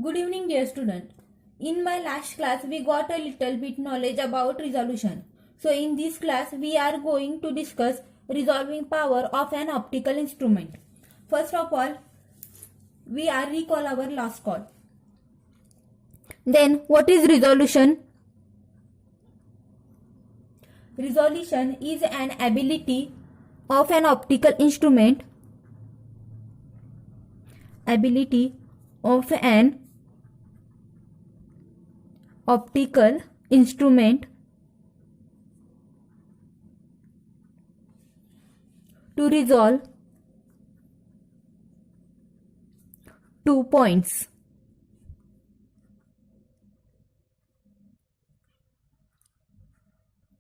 Good evening, dear student. In my last class, we got a little bit knowledge about resolution. So in this class, we are going to discuss resolving power of an optical instrument. First of all, we are recall our last call. Then, what is resolution? Resolution is an ability of an optical instrument to resolve 2 points.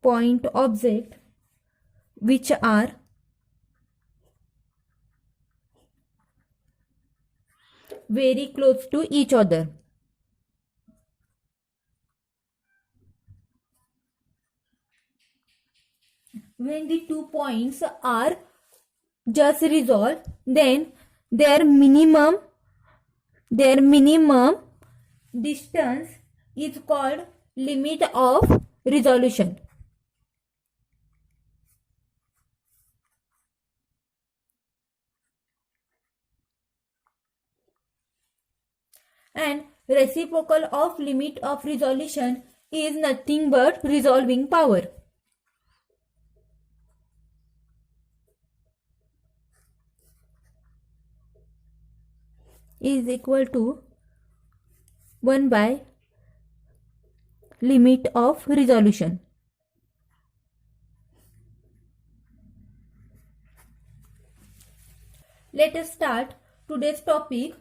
Point object which are very close to each other. When the 2 points are just resolved, then their minimum distance is called limit of resolution. And reciprocal of limit of resolution is nothing but resolving power. Is equal to 1 by limit of resolution. Let us start today's topic,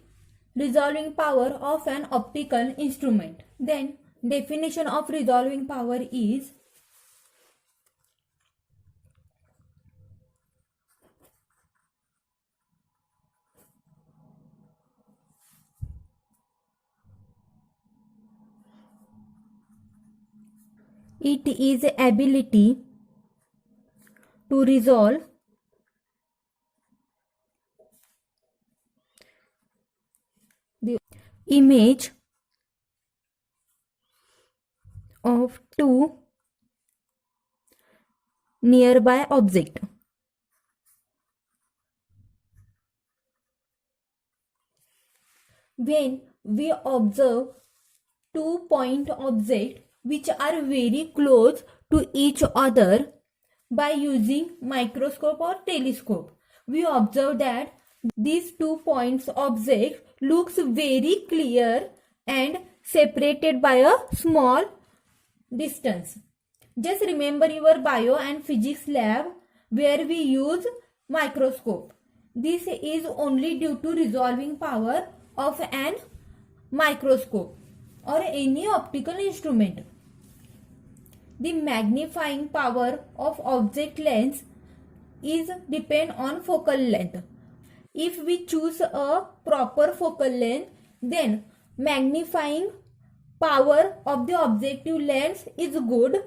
resolving power of an optical instrument. Then definition of resolving power is it is ability to resolve the image of two nearby objects. When we observe 2-point objects which are very close to each other by using microscope or telescope, we observe that these 2 points object looks very clear and separated by a small distance. Just remember your bio and physics lab where we use microscope. This is only due to resolving power of an microscope or any optical instrument. The magnifying power of object lens is depend on focal length. If we choose a proper focal length, then magnifying power of the objective lens is good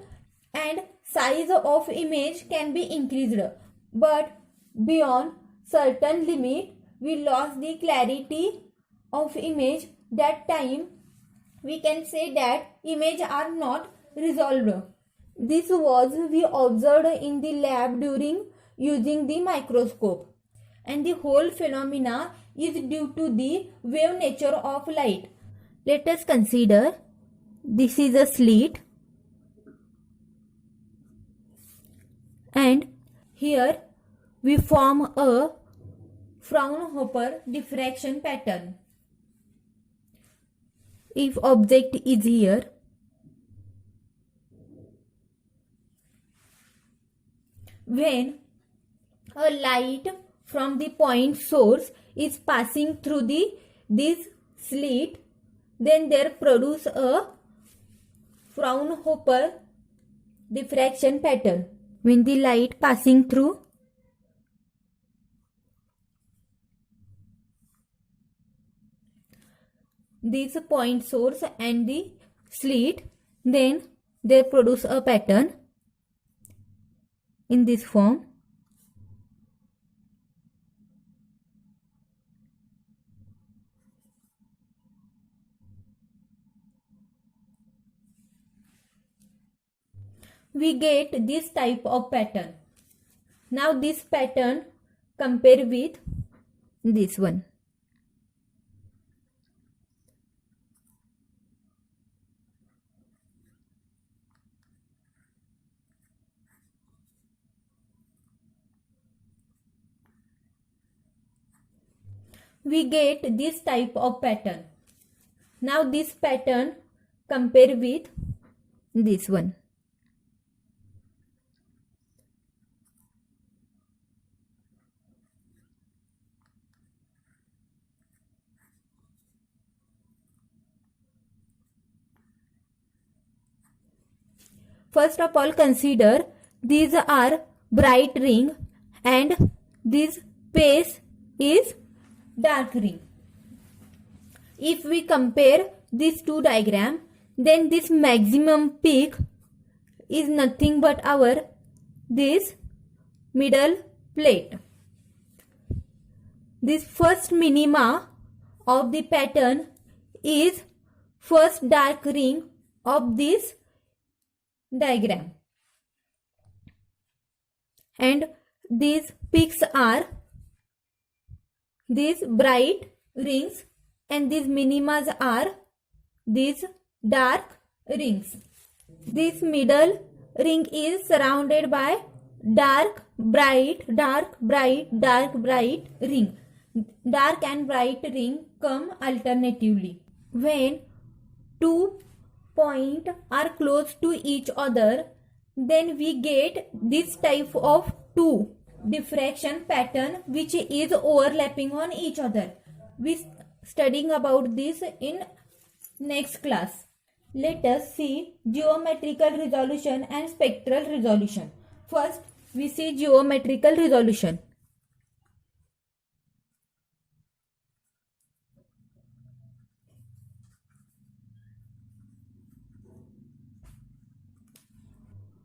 and size of image can be increased. But beyond certain limit, we lost the clarity of image. That time we can say that image are not resolved. This was we observed in the lab during using the microscope, and the whole phenomena is due to the wave nature of light. Let us consider this is a slit and here we form a Fraunhofer diffraction pattern. If object is here, when a light from the point source is passing through this slit, then there produce a Fraunhofer diffraction pattern. When the light passing through this point source and the slit, then they produce a pattern in this form. we get this type of pattern. Now this pattern compare with this one. We get this type of pattern. Now this pattern compare with this one. First of all, consider these are bright ring and this base is dark ring. If we compare these two diagrams, then this maximum peak is nothing but our this middle plate. This first minima of the pattern is first dark ring of this diagram, and these peaks are these bright rings and these minimas are these dark rings. This middle ring is surrounded by dark bright ring. Dark and bright ring come alternatively. When 2 points are close to each other, then we get this type of 2 diffraction pattern which is overlapping on each other. We studying about this in next class. Let us see geometrical resolution and spectral resolution. First, we see geometrical resolution.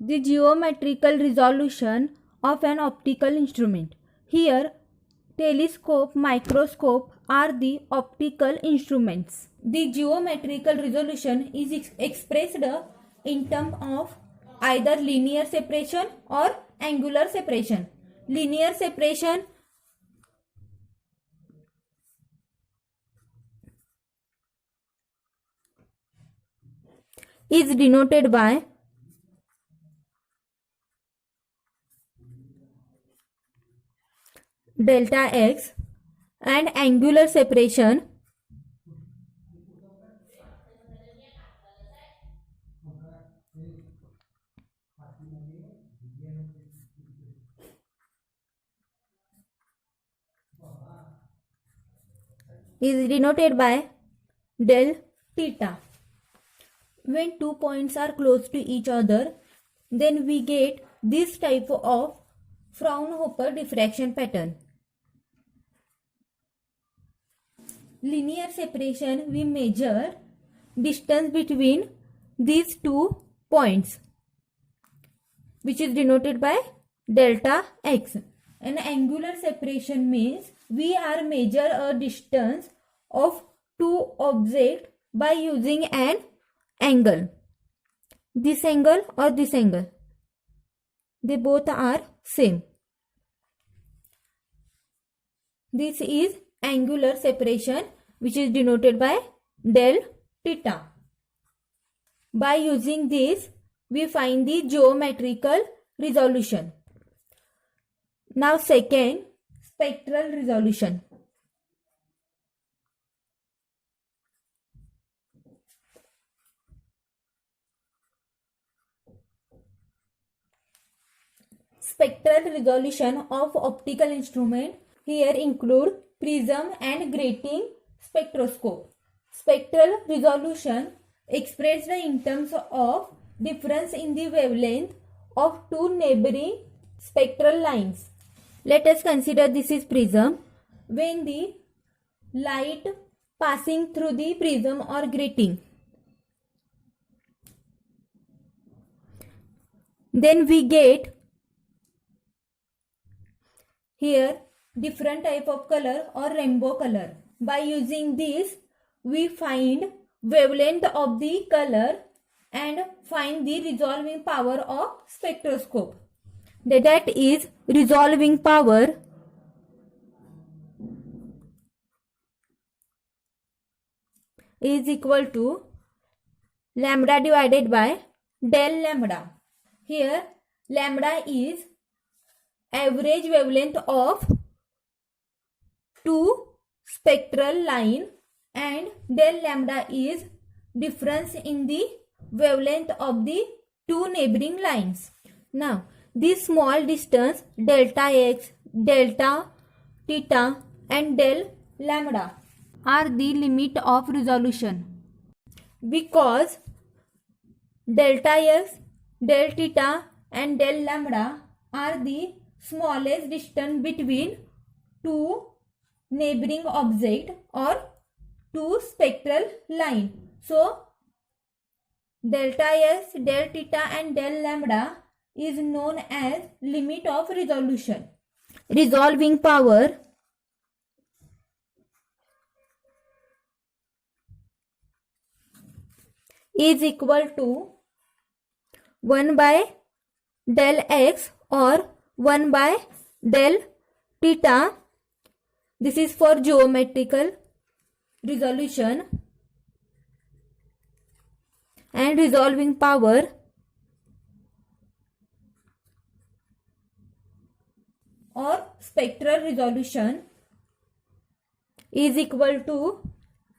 The geometrical resolution of an optical instrument. Here, telescope, microscope are the optical instruments. The geometrical resolution is expressed in terms of either linear separation or angular separation. Linear separation is denoted by delta x, and angular separation is denoted by del theta. When 2 points are close to each other, then we get this type of Fraunhofer diffraction pattern. Linear separation, we measure distance between these 2 points, which is denoted by delta x. And angular separation means we are measure a distance of 2 objects by using an angle. This angle or this angle, they both are same. This is angular separation, which is denoted by del theta. By using this, we find the geometrical resolution. Now second, spectral resolution. Spectral resolution of optical instrument here include prism and grating spectroscope. Spectral resolution expressed in terms of difference in the wavelength of 2 neighboring spectral lines. Let us consider this is prism. When the light passing through the prism or grating, then we get here different type of color or rainbow color. By using this, we find wavelength of the color and find the resolving power of spectroscope. That is, resolving power is equal to lambda divided by del lambda. Here lambda is average wavelength of two spectral line and del lambda is difference in the wavelength of the two neighboring lines. Now this small distance delta x, delta theta and del lambda are the limit of resolution, because delta x, del theta and del lambda are the smallest distance between two neighboring object or two spectral line. So delta x, del theta and del lambda is known as limit of resolution. Resolving power is equal to 1 by del x or 1 by del theta. This is for geometrical resolution. And resolving power or spectral resolution is equal to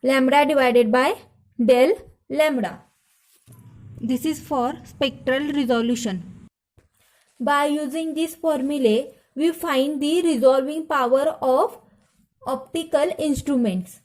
lambda divided by del lambda. This is for spectral resolution. By using this formula, we find the resolving power of optical instruments.